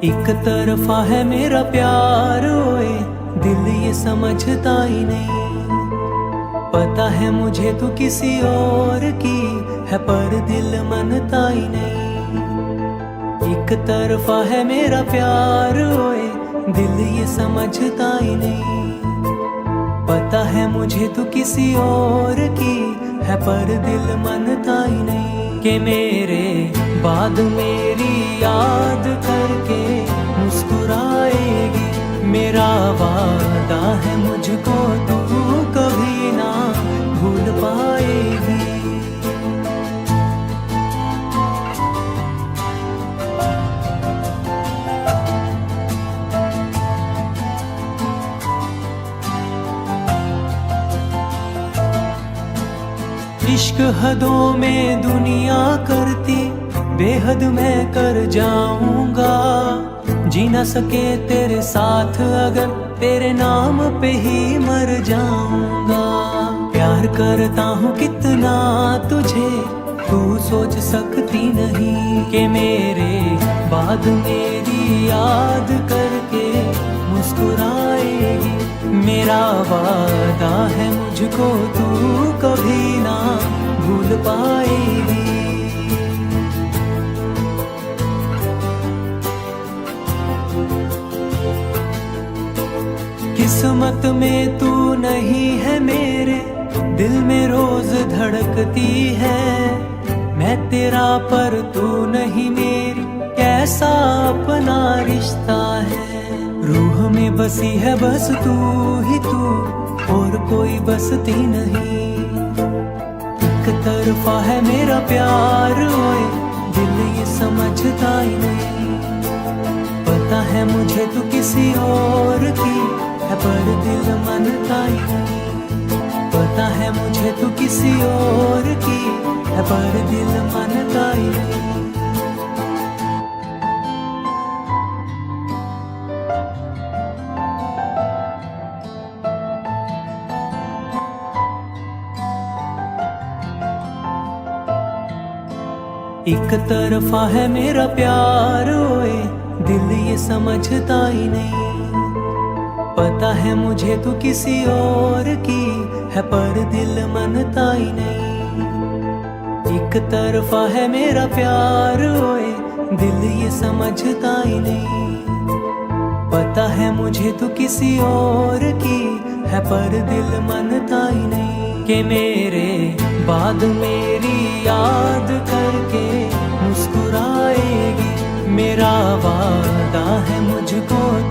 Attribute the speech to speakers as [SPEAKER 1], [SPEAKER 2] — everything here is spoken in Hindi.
[SPEAKER 1] एक तरफा है मेरा प्यार ओए, दिल ये समझता ही नहीं। पता है मुझे तू किसी और की है, पर दिल मनता ही नहीं। एक तरफा है मेरा प्यार ओए, दिल ये समझता ही नहीं। पता है मुझे तू किसी और की है, पर दिल मनता ही नहीं। कि मेरे बाद मेरी याद करके मुस्कुराएगी, मेरा वादा है मुझको तू कभी ना भूल पाएगी। इश्क हदों में दुनिया करती, बेहद मैं कर जाऊंगा। जी न सके तेरे साथ अगर तेरे नाम पे ही मर जाऊंगा। प्यार करता हूँ कितना तुझे तू सोच सकती नहीं। कि मेरे बाद मेरी याद करके मुस्कुराएगी, मेरा वादा है मुझको तू कभी ना भूल पाएगी। किस्मत में तू नहीं है मेरे, दिल में रोज धड़कती है। मैं तेरा पर तू नहीं मेरी, कैसा अपना रिश्ता है। रूह में बसी है बस तू ही तू, और कोई बसती नहीं। एक तरफा है मेरा प्यार ओए, दिल ये समझता ही नहीं। पता है मुझे तू किसी और की है, पर दिल मनता ही नहीं। पता है मुझे तू किसी और की है, पर दिल मनता ही नहीं। एक तरफा है मेरा प्यार ओए, दिल ये समझता ही नहीं। पता है मुझे तू किसी और की है, पर दिल मनता ही नहीं। एक तरफा है मेरा प्यार ओए, दिल ये समझता ही नहीं। पता है मुझे तू किसी और की है, पर दिल मनता ही नहीं। कि मेरे बाद मेरी याद करके मुस्कुराएगी, मेरा वादा है मुझको